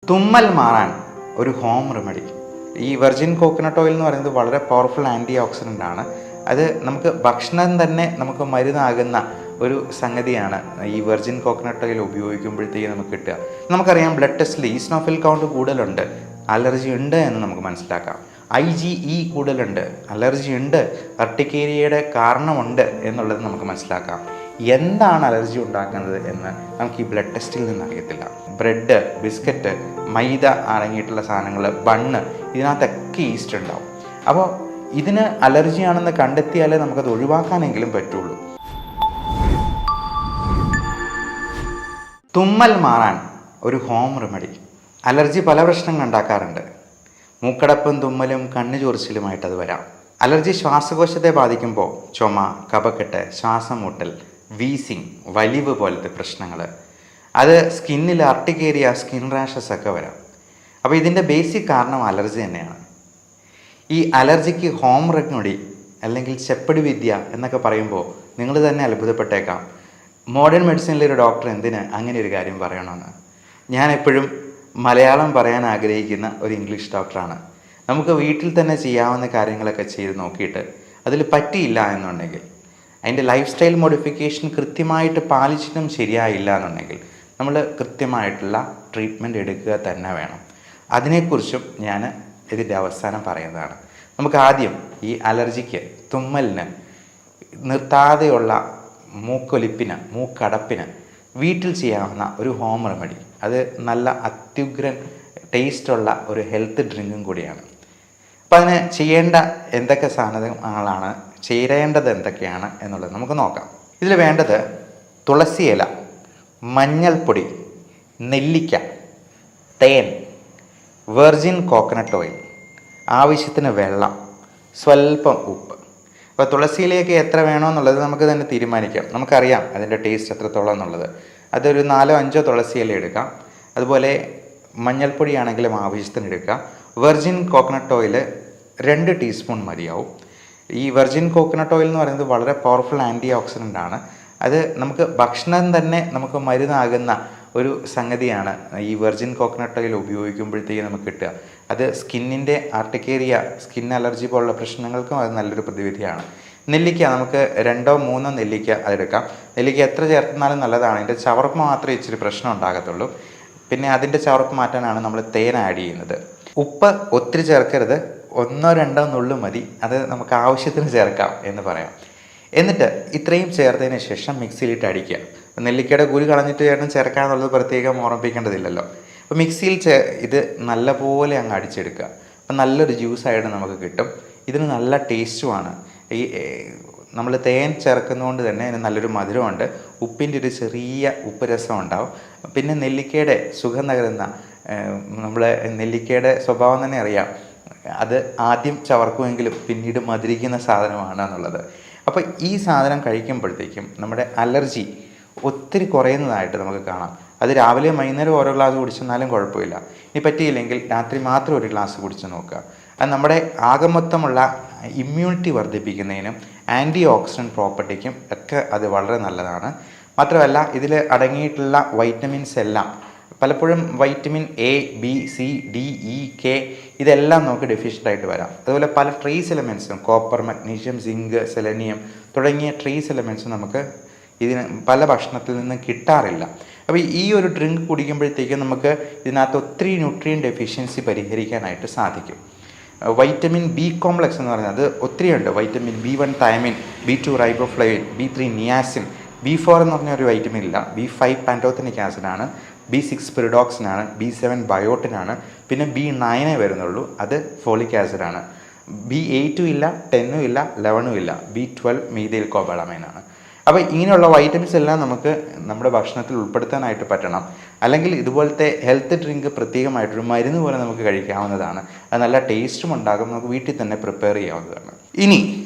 തുമ്മൽ മാറാൻ ഒരു ഹോം റെമഡി. ഈ വെർജിൻ കോക്കനട്ട് ഓയിൽ എന്ന് പറയുന്നത് വളരെ പവർഫുൾ ആൻറ്റി ഓക്സിഡൻ്റ് ആണ്. അത് നമുക്ക് ഭക്ഷണം തന്നെ നമുക്ക് മരുന്നാകുന്ന ഒരു സംഗതിയാണ് ഈ വെർജിൻ കോക്കനട്ട് ഓയിൽ ഉപയോഗിക്കുമ്പോഴത്തേക്ക് നമുക്ക് കിട്ടുക. നമുക്കറിയാം, ബ്ലഡ് ടെസ്റ്റിൽ ഈസ്നോഫിൽ കൗണ്ട് കൂടുതലുണ്ട്, അലർജി ഉണ്ട് എന്ന് നമുക്ക് മനസ്സിലാക്കാം. IgE കൂടുതലുണ്ട്, അലർജി ഉണ്ട്, അർട്ടിക്കേരിയയുടെ കാരണമുണ്ട് എന്നുള്ളത് നമുക്ക് മനസ്സിലാക്കാം. എന്താണ് അലർജി ഉണ്ടാക്കുന്നത് എന്ന് നമുക്ക് ഈ ബ്ലഡ് ടെസ്റ്റിൽ നിന്ന് അറിയത്തില്ല. ബ്രെഡ്, ബിസ്ക്കറ്റ്, മൈദ അടങ്ങിയിട്ടുള്ള സാധനങ്ങൾ, ബണ്ണ്, ഇതിനകത്തൊക്കെ ഈസ്റ്റ് ഉണ്ടാവും. അപ്പോൾ ഇതിന് അലർജിയാണെന്ന് കണ്ടെത്തിയാലേ നമുക്കത് ഒഴിവാക്കാനെങ്കിലും പറ്റുള്ളൂ. തുമ്മൽ മാറാൻ ഒരു ഹോം റെമഡി. അലർജി പല പ്രശ്നങ്ങൾ ഉണ്ടാക്കാറുണ്ട്. മൂക്കടപ്പും തുമ്മലും കണ്ണു ചൊറിച്ചിലുമായിട്ട് അത് വരാം. അലർജി ശ്വാസകോശത്തെ ബാധിക്കുമ്പോൾ ചുമ, കഫക്കെട്ട്, ശ്വാസം മുട്ടൽ, വീസിങ്, വലിവ് പോലത്തെ പ്രശ്നങ്ങൾ, അത് സ്കിന്നിൽ അർട്ടിക്കേരിയ, സ്കിൻ റാഷസ് ഒക്കെ വരാം. അപ്പോൾ ഇതിൻ്റെ ബേസിക് കാരണം അലർജി തന്നെയാണ്. ഈ അലർജിക്ക് ഹോം റെമഡി അല്ലെങ്കിൽ ചെപ്പടി വിദ്യ എന്നൊക്കെ പറയുമ്പോൾ നിങ്ങൾ തന്നെ അത്ഭുതപ്പെട്ടേക്കാം. മോഡേൺ മെഡിസിനിലൊരു ഡോക്ടർ എന്തിന് അങ്ങനെ ഒരു കാര്യം പറയണമെന്ന്. ഞാൻ എപ്പോഴും മലയാളം പറയാൻ ആഗ്രഹിക്കുന്ന ഒരു ഇംഗ്ലീഷ് ഡോക്ടറാണ്. നമുക്ക് വീട്ടിൽ തന്നെ ചെയ്യാവുന്ന കാര്യങ്ങളൊക്കെ ചെയ്ത് നോക്കിയിട്ട് അതിൽ പറ്റിയില്ല എന്നുണ്ടെങ്കിൽ, അതിൻ്റെ ലൈഫ് സ്റ്റൈൽ മോഡിഫിക്കേഷൻ കൃത്യമായിട്ട് പാലിച്ചിട്ടും ശരിയായില്ല എന്നുണ്ടെങ്കിൽ നമ്മൾ കൃത്യമായിട്ടുള്ള ട്രീറ്റ്മെൻറ്റ് എടുക്കുക തന്നെ വേണം. അതിനെക്കുറിച്ചും ഞാൻ ഇതിൻ്റെ അവസാനം പറയുന്നതാണ്. നമുക്ക് ആദ്യം ഈ അലർജിക്ക്, തുമ്മലിന്, നിർത്താതെയുള്ള മൂക്കൊലിപ്പിന്, മൂക്കടപ്പിന് വീട്ടിൽ ചെയ്യാവുന്ന ഒരു ഹോം റെമഡി. അത് നല്ല അത്യുഗ്രൻ ടേസ്റ്റുള്ള ഒരു ഹെൽത്ത് ഡ്രിങ്കും കൂടിയാണ്. അപ്പോൾ അതിന് ചെയ്യേണ്ട എന്തൊക്കെ സാധനങ്ങളാണ്, ചേരേണ്ടത് എന്തൊക്കെയാണ് എന്നുള്ളത് നമുക്ക് നോക്കാം. ഇതിൽ വേണ്ടത് തുളസി ഇല, മഞ്ഞൾപ്പൊടി, നെല്ലിക്ക, തേൻ, വെർജിൻ കോക്കനട്ട് ഓയിൽ, ആവശ്യത്തിന് വെള്ളം, സ്വല്പം ഉപ്പ്. അപ്പോൾ തുളസിയിലേക്ക് എത്ര വേണമെന്നുള്ളത് നമുക്ക് തന്നെ തീരുമാനിക്കാം. നമുക്കറിയാം അതിൻ്റെ ടേസ്റ്റ് എത്രത്തോളം എന്നുള്ളത്. അതൊരു 4-5 തുളസി ഇല എടുക്കാം. അതുപോലെ മഞ്ഞൾപ്പൊടി ആണെങ്കിലും ആവശ്യത്തിന് എടുക്കുക. വെർജിൻ കോക്കനട്ട് ഓയിൽ 2 ടീസ്പൂൺ മതിയാവും. ഈ വെർജിൻ കോക്കനട്ട് ഓയിൽ എന്ന് പറയുന്നത് വളരെ പവർഫുൾ ആൻറ്റി ഓക്സിഡൻ്റ് ആണ്. അത് നമുക്ക് ഭക്ഷണം തന്നെ നമുക്ക് മരുന്നാകുന്ന ഒരു സംഗതിയാണ് ഈ വെർജിൻ കോക്കനട്ട് ഓയിൽ ഉപയോഗിക്കുമ്പോഴത്തേക്ക് നമുക്ക് കിട്ടുക. അത് സ്കിന്നിൻ്റെ ആർട്ടിക്കേരിയ, സ്കിൻ അലർജി പോലുള്ള പ്രശ്നങ്ങൾക്കും അത് നല്ലൊരു പ്രതിവിധിയാണ്. നെല്ലിക്ക, നമുക്ക് 2-3 നെല്ലിക്ക അതെടുക്കാം. നെല്ലിക്ക എത്ര ചേർത്താലും നല്ലതാണ്. അതിൻ്റെ ചവർപ്പ് മാത്രമേ ഇച്ചിരി പ്രശ്നം ഉണ്ടാകത്തുള്ളൂ. പിന്നെ അതിൻ്റെ ചവർപ്പ് മാറ്റാനാണ് നമ്മൾ തേൻ ആഡ് ചെയ്യുന്നത്. ഉപ്പ് ഒത്തിരി ചേർക്കരുത്, 1-2 നുള്ളു മതി. അത് നമുക്ക് ആവശ്യത്തിന് ചേർക്കാം എന്ന് പറയാം. എന്നിട്ട് ഇത്രയും ചേർത്തതിന് ശേഷം മിക്സിയിലിട്ട് അടിക്കുക. നെല്ലിക്കയുടെ കുരു കളഞ്ഞിട്ട് ചേർക്കാന്നുള്ളത് പ്രത്യേകം ഓർമ്മിപ്പിക്കേണ്ടതില്ലല്ലോ. അപ്പോൾ മിക്സിയിൽ ഇത് നല്ലപോലെ അങ്ങ് അടിച്ചെടുക്കുക. അപ്പം നല്ലൊരു ജ്യൂസായിട്ട് നമുക്ക് കിട്ടും. ഇതിന് നല്ല ടേസ്റ്റുമാണ്. ഈ നമ്മൾ തേൻ ചേർക്കുന്നതുകൊണ്ട് തന്നെ അതിന് നല്ലൊരു മധുരമുണ്ട്. ഉപ്പിൻ്റെ ഒരു ചെറിയ ഉപ്പ് രസം ഉണ്ടാവും. പിന്നെ നെല്ലിക്കയുടെ സുഖം നകരുന്ന, നമ്മൾ നെല്ലിക്കയുടെ സ്വഭാവം തന്നെ അറിയാം, അത് ആദ്യം ചവർക്കുമെങ്കിലും പിന്നീട് മധുരിക്കുന്ന സാധനമാണ് എന്നുള്ളത്. അപ്പോൾ ഈ സാധനം കഴിക്കുമ്പോഴത്തേക്കും നമ്മുടെ അലർജി ഒത്തിരി കുറയുന്നതായിട്ട് നമുക്ക് കാണാം. അത് രാവിലെ വൈകുന്നേരം ഓരോ ഗ്ലാസ് കുടിച്ചെന്നാലും കുഴപ്പമില്ല. ഇനി പറ്റിയില്ലെങ്കിൽ രാത്രി മാത്രം ഒരു ഗ്ലാസ് കുടിച്ച് നോക്കുക. അത് നമ്മുടെ ആകെ മൊത്തമുള്ള ഇമ്മ്യൂണിറ്റി വർദ്ധിപ്പിക്കുന്നതിനും ആൻറ്റി ഓക്സിഡൻറ്റ് പ്രോപ്പർട്ടിക്കും ഒക്കെ അത് വളരെ നല്ലതാണ്. മാത്രമല്ല ഇതിൽ അടങ്ങിയിട്ടുള്ള വൈറ്റമിൻസ് എല്ലാം പലപ്പോഴും vitamin A, B, C, D, E, K ഇതെല്ലാം നമുക്ക് ഡെഫിഷ്യൻ്റ് ആയിട്ട് വരാം. അതുപോലെ പല ട്രേസ് എലമെൻസും, കോപ്പർ, മഗ്നീഷ്യം, സിങ്ക്, സെലനിയം തുടങ്ങിയ ട്രേസ് എലമെൻസും നമുക്ക് ഇതിന് പല ഭക്ഷണത്തിൽ നിന്നും കിട്ടാറില്ല. അപ്പോൾ ഈ ഒരു ഡ്രിങ്ക് കുടിക്കുമ്പോഴത്തേക്കും നമുക്ക് ഇതിനകത്ത് ഒത്തിരി ന്യൂട്രിയൻ ഡെഫിഷ്യൻസി പരിഹരിക്കാനായിട്ട് സാധിക്കും. വൈറ്റമിൻ B കോംപ്ലക്സ് എന്ന് പറയുന്നത് ഒത്തിരി ഉണ്ട്. Vitamin B1 thymine, B2 riboflavin, B3 niacin, B4 എന്ന് പറഞ്ഞ ഒരു വൈറ്റമിൻ ഇല്ല, B5 പാൻറ്റോത്തനിക് ആസിഡാണ്, B6 പിറിഡോക്സിനാണ്, B7 ബയോട്ടിനാണ്, പിന്നെ B9 വരുന്നുള്ളൂ, അത് ഫോളിക് ആസിഡാണ്. B8 ഇല്ല, 10 ഇല്ല, 11 ഇല്ല, B12 മീഥൈൽ കോബാളമൈനാണ്. അപ്പോൾ ഇങ്ങനെയുള്ള വൈറ്റമിൻസ് എല്ലാം നമുക്ക് നമ്മുടെ ഭക്ഷണത്തിൽ ഉൾപ്പെടുത്താനായിട്ട് പറ്റണം. അല്ലെങ്കിൽ ഇതുപോലത്തെ ഹെൽത്ത് ഡ്രിങ്ക് പ്രത്യേകമായിട്ടൊരു മരുന്ന് പോലെ നമുക്ക് കഴിക്കാവുന്നതാണ്. അത് നല്ല ടേസ്റ്റും ഉണ്ടാകും. നമുക്ക് വീട്ടിൽ തന്നെ പ്രിപ്പയർ ചെയ്യാവുന്നതാണ്. ഇനി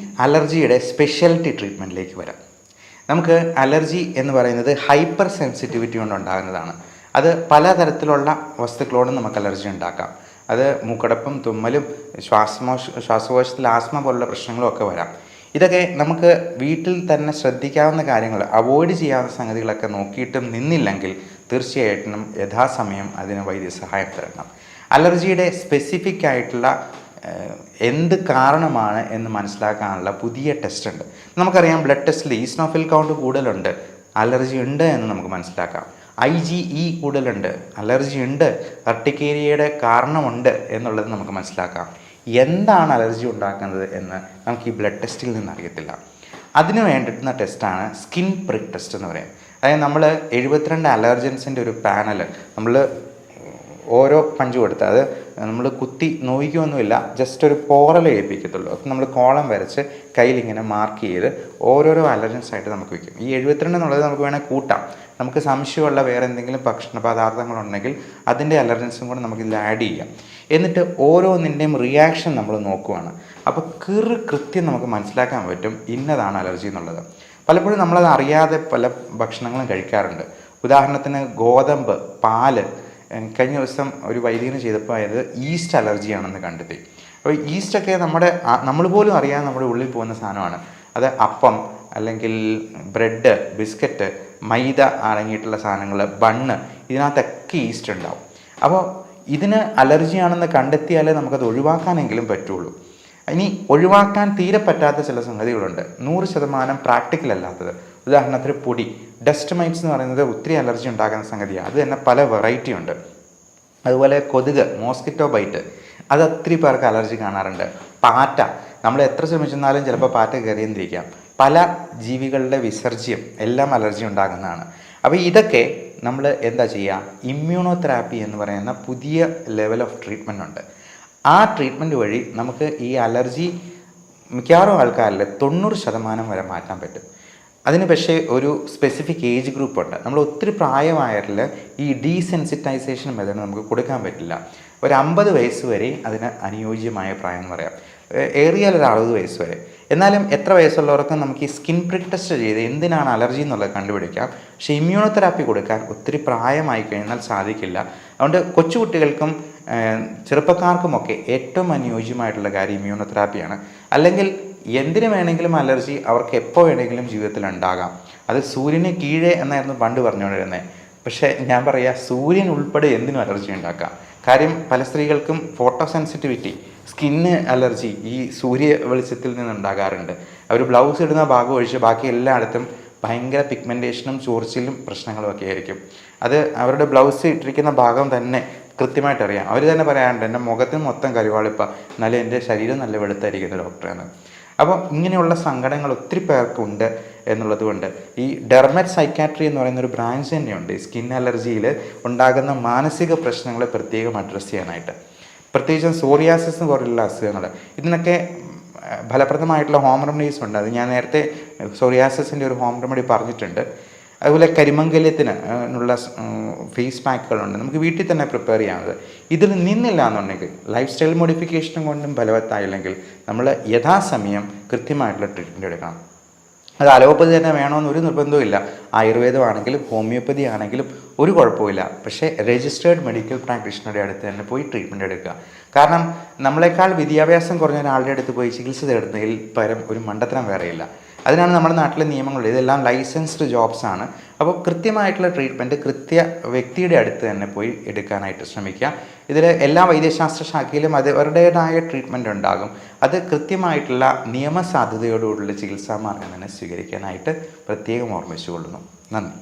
അലർജിയുടെ സ്പെഷ്യാലിറ്റി ട്രീറ്റ്മെൻറ്റിലേക്ക് വരാം. നമുക്ക് അലർജി എന്ന് പറയുന്നത് ഹൈപ്പർ സെൻസിറ്റിവിറ്റി കൊണ്ടുണ്ടാകുന്നതാണ്. അത് പലതരത്തിലുള്ള വസ്തുക്കളോടും നമുക്ക് അലർജി ഉണ്ടാക്കാം. അത് മൂക്കടപ്പും, തുമ്മലും, ശ്വാസകോശത്തിൽ ആസ്മ പോലുള്ള പ്രശ്നങ്ങളും ഒക്കെ വരാം. ഇതൊക്കെ നമുക്ക് വീട്ടിൽ തന്നെ ശ്രദ്ധിക്കാവുന്ന കാര്യങ്ങൾ, അവോയ്ഡ് ചെയ്യാവുന്ന സംഗതികളൊക്കെ നോക്കിയിട്ടും നിന്നില്ലെങ്കിൽ തീർച്ചയായിട്ടും യഥാസമയം അതിന് വൈദ്യസഹായം തരണം. അലർജിയുടെ സ്പെസിഫിക് ആയിട്ടുള്ള എന്ത് കാരണമാണ് എന്ന് മനസ്സിലാക്കാനുള്ള പുതിയ ടെസ്റ്റ് ഉണ്ട്. നമുക്കറിയാം ബ്ലഡ് ടെസ്റ്റിൽ ഈസ്നോഫിൽ കൗണ്ട് കൂടുതലുണ്ട്, അലർജി ഉണ്ട് എന്ന് നമുക്ക് മനസ്സിലാക്കാം. IgE കൂടുതലുണ്ട്, അലർജി ഉണ്ട്, അർട്ടിക്കേരിയയുടെ കാരണമുണ്ട് എന്നുള്ളത് നമുക്ക് മനസ്സിലാക്കാം. എന്താണ് അലർജി ഉണ്ടാക്കുന്നത് എന്ന് നമുക്ക് ഈ ബ്ലഡ് ടെസ്റ്റിൽ നിന്ന് അറിയത്തില്ല. അതിന് വേണ്ടിയിട്ടുള്ള ടെസ്റ്റാണ് സ്കിൻ പ്രിക്ക് ടെസ്റ്റ് എന്ന് പറയും. അതായത് നമ്മൾ 72 അലർജൻസിൻ്റെ ഒരു പാനൽ നമ്മൾ ഓരോ പഞ്ച് കൊടുത്ത്, അത് നമ്മൾ കുത്തി നോവിക്കുകയൊന്നുമില്ല, ജസ്റ്റ് ഒരു പോറൽ ഏൽപ്പിക്കത്തുള്ളൂ. അപ്പം നമ്മൾ കോളം വരച്ച് കയ്യിലിങ്ങനെ മാർക്ക് ചെയ്ത് ഓരോരോ അലർജൻസ് ആയിട്ട് നമുക്ക് വയ്ക്കും. ഈ 72 എന്നുള്ളത് നമുക്ക് വേണേൽ കൂട്ടാം. നമുക്ക് സംശയമുള്ള വേറെ എന്തെങ്കിലും ഭക്ഷണ പദാർത്ഥങ്ങളുണ്ടെങ്കിൽ അതിൻ്റെ അലർജൻസും കൂടെ നമുക്കിതിൽ ആഡ് ചെയ്യാം. എന്നിട്ട് ഓരോന്നിൻ്റെയും റിയാക്ഷൻ നമ്മൾ നോക്കുവാണ്. അപ്പോൾ കൃത്യം നമുക്ക് മനസ്സിലാക്കാൻ പറ്റും ഇന്നതാണ് അലർജി എന്നുള്ളത്. പലപ്പോഴും നമ്മളത് അറിയാതെ പല ഭക്ഷണങ്ങളും കഴിക്കാറുണ്ട്. ഉദാഹരണത്തിന് ഗോതമ്പ്, പാല്. കഴിഞ്ഞ ദിവസം ഒരു വൈദ്യന് ചെയ്തപ്പോൾ അതായത് ഈസ്റ്റ് അലർജിയാണെന്ന് കണ്ടെത്തി. അപ്പോൾ ഈസ്റ്റൊക്കെ നമ്മൾ പോലും അറിയാതെ നമ്മുടെ ഉള്ളിൽ പോകുന്ന സാധനമാണ്. അത് അപ്പം, അല്ലെങ്കിൽ ബ്രെഡ്, ബിസ്ക്കറ്റ്, മൈദ അടങ്ങിയിട്ടുള്ള സാധനങ്ങൾ, ബണ്ണ്, ഇതിനകത്തൊക്കെ ഈസ്റ്റ് ഉണ്ടാവും. അപ്പോൾ ഇതിന് അലർജിയാണെന്ന് കണ്ടെത്തിയാലേ നമുക്കത് ഒഴിവാക്കാനെങ്കിലും പറ്റുള്ളൂ. ഇനി ഒഴിവാക്കാൻ തീരെ പറ്റാത്ത ചില സംഗതികളുണ്ട്, 100% പ്രാക്ടിക്കൽ അല്ലാത്തത്. ഉദാഹരണത്തിന് പൊടി, ഡസ്റ്റ് മൈറ്റ്സ് എന്ന് പറയുന്നത് ഒത്തിരി അലർജി ഉണ്ടാക്കുന്ന സംഗതിയാണ്. അത് തന്നെ പല വെറൈറ്റി ഉണ്ട്. അതുപോലെ കൊതുക്, മോസ്കിറ്റോ ബൈറ്റ്, അത് ഒത്തിരി പേർക്ക് അലർജി കാണാറുണ്ട്. പാറ്റ, നമ്മൾ എത്ര ശ്രമിച്ചെന്നാലും ചിലപ്പോൾ പാറ്റ കയറിയെന്നിരിക്കാം. പല ജീവികളുടെ വിസർജ്യം എല്ലാം അലർജി ഉണ്ടാകുന്നതാണ്. അപ്പോൾ ഇതൊക്കെ നമ്മൾ എന്താ ചെയ്യുക, ഇമ്മ്യൂണോതെറാപ്പി എന്ന് പറയുന്ന പുതിയ ലെവൽ ഓഫ് ട്രീറ്റ്മെൻ്റ് ഉണ്ട്. ആ ട്രീറ്റ്മെൻറ്റ് വഴി നമുക്ക് ഈ അലർജി മിക്കവാറും ആൾക്കാരിൽ 90% വരെ മാറ്റാൻ പറ്റും. അതിന് പക്ഷേ ഒരു സ്പെസിഫിക് ഏജ് ഗ്രൂപ്പുണ്ട്. നമ്മൾ ഒത്തിരി പ്രായമായതിൽ ഈ ഡീസെൻസിറ്റൈസേഷൻ മെത്തേഡ് നമുക്ക് കൊടുക്കാൻ പറ്റില്ല. ഒരു 50 വയസ്സ് വരെ അതിന് അനുയോജ്യമായ പ്രായം എന്ന് പറയാം, ഏറിയാൽ ഒരു 60 വയസ്സ് വരെ. എന്നാലും എത്ര വയസ്സുള്ളവർക്കും നമുക്ക് ഈ സ്കിൻ പ്രിക്ക് ടെസ്റ്റ് ചെയ്ത് എന്തിനാണ് അലർജി എന്നുള്ളത് കണ്ടുപിടിക്കാം. പക്ഷേ ഇമ്മ്യൂണോതെറാപ്പി കൊടുക്കാൻ ഒത്തിരി പ്രായമായി കഴിഞ്ഞാൽ സാധിക്കില്ല. അതുകൊണ്ട് കൊച്ചുകുട്ടികൾക്കും ചെറുപ്പക്കാർക്കുമൊക്കെ ഏറ്റവും അനുയോജ്യമായിട്ടുള്ള കാര്യം ഇമ്മ്യൂണോതെറാപ്പിയാണ്. അല്ലെങ്കിൽ എന്തിനു വേണമെങ്കിലും അലർജി അവർക്ക് എപ്പോൾ വേണമെങ്കിലും ജീവിതത്തിൽ ഉണ്ടാകാം. അത് സൂര്യന് കീഴേ എന്നായിരുന്നു പണ്ട് പറഞ്ഞുകൊണ്ടിരുന്നത്. പക്ഷേ ഞാൻ പറയാം, സൂര്യൻ ഉൾപ്പെടെ എന്തിനും അലർജി ഉണ്ടാക്കാം. കാര്യം പല സ്ത്രീകൾക്കും ഫോട്ടോ സെൻസിറ്റിവിറ്റി, സ്കിന്ന് അലർജി ഈ സൂര്യ വെളിച്ചത്തിൽ നിന്നുണ്ടാകാറുണ്ട്. അവർ ബ്ലൗസ് ഇടുന്ന ഭാഗം ഒഴിച്ച് ബാക്കി എല്ലായിടത്തും ഭയങ്കര പിഗ്മെൻറ്റേഷനും ചോർച്ചിലും പ്രശ്നങ്ങളും ഒക്കെ ആയിരിക്കും. അത് അവരുടെ ബ്ലൗസ് ഇട്ടിരിക്കുന്ന ഭാഗം തന്നെ കൃത്യമായിട്ട് അറിയാം. അവർ തന്നെ പറയാറുണ്ട്, എൻ്റെ മുഖത്തിന് മൊത്തം കരുവാളിപ്പ, എന്നാലും എൻ്റെ ശരീരം നല്ല വെളുത്തായിരിക്കുന്നു ഡോക്ടറെന്ന്. അപ്പോൾ ഇങ്ങനെയുള്ള സങ്കടങ്ങൾ ഒത്തിരി പേർക്കുണ്ട് എന്നുള്ളത് കൊണ്ട് ഈ ഡെർമറ്റ് സൈക്കാട്രി എന്ന് പറയുന്ന ഒരു ബ്രാഞ്ച് തന്നെയുണ്ട് ഈ സ്കിൻ അലർജിയിൽ ഉണ്ടാകുന്ന മാനസിക പ്രശ്നങ്ങളെ പ്രത്യേകം അഡ്രസ്സ് ചെയ്യാനായിട്ട്. പ്രത്യേകിച്ചും സോറിയാസിസ് പോലുള്ള അസുഖങ്ങൾ, ഇതിനൊക്കെ ഫലപ്രദമായിട്ടുള്ള ഹോം റെമഡീസ് ഉണ്ട്. അത് ഞാൻ നേരത്തെ സോറിയാസിസിൻ്റെ ഒരു ഹോം റെമഡി പറഞ്ഞിട്ടുണ്ട്. അതുപോലെ കരിമംഗല്യത്തിന് ഉള്ള ഫേസ് പാക്കുകളുണ്ട്, നമുക്ക് വീട്ടിൽ തന്നെ പ്രിപ്പയർ ചെയ്യാവുന്നത്. ഇതിൽ നിന്നില്ല എന്നുണ്ടെങ്കിൽ, ലൈഫ് സ്റ്റൈൽ മോഡിഫിക്കേഷനും കൊണ്ടും ഫലവത്തായില്ലെങ്കിൽ നമ്മൾ യഥാസമയം കൃത്യമായിട്ടുള്ള ട്രീറ്റ്മെൻറ്റ് എടുക്കണം. അത് അലോപ്പതി തന്നെ വേണമെന്ന് ഒരു നിർബന്ധവും ഇല്ല. ആയുർവേദമാണെങ്കിലും ഹോമിയോപ്പതി ആണെങ്കിലും ഒരു കുഴപ്പമില്ല. പക്ഷേ രജിസ്റ്റേർഡ് മെഡിക്കൽ പ്രാക്ടീഷണറുടെ അടുത്ത് തന്നെ പോയി ട്രീറ്റ്മെൻറ്റ് എടുക്കുക. കാരണം നമ്മളെക്കാൾ വിദ്യാഭ്യാസം കുറഞ്ഞ ഒരാളുടെ അടുത്ത് പോയി ചികിത്സ തേടുന്നതിൽ പരം ഒരു മണ്ടത്തരം വേറെയില്ല. അതിനാണ് നമ്മുടെ നാട്ടിലെ നിയമങ്ങൾ. ഇതെല്ലാം ലൈസൻസ്ഡ് ജോബ്സ് ആണ്. അപ്പോൾ കൃത്യമായിട്ടുള്ള ട്രീറ്റ്മെൻറ്റ് കൃത്യ വ്യക്തിയുടെ അടുത്ത് തന്നെ പോയി എടുക്കാനായിട്ട് ശ്രമിക്കുക. ഇതിൽ എല്ലാ വൈദ്യശാസ്ത്ര ശാഖയിലും അവരുടേതായ ട്രീറ്റ്മെൻറ്റ് ഉണ്ടാകും. അത് കൃത്യമായിട്ടുള്ള നിയമസാധ്യതയോടുകൂടിയുള്ള ചികിത്സാ മാർഗം തന്നെ സ്വീകരിക്കാനായിട്ട് പ്രത്യേകം ഓർമ്മിച്ചുകൊള്ളുന്നു. നന്ദി.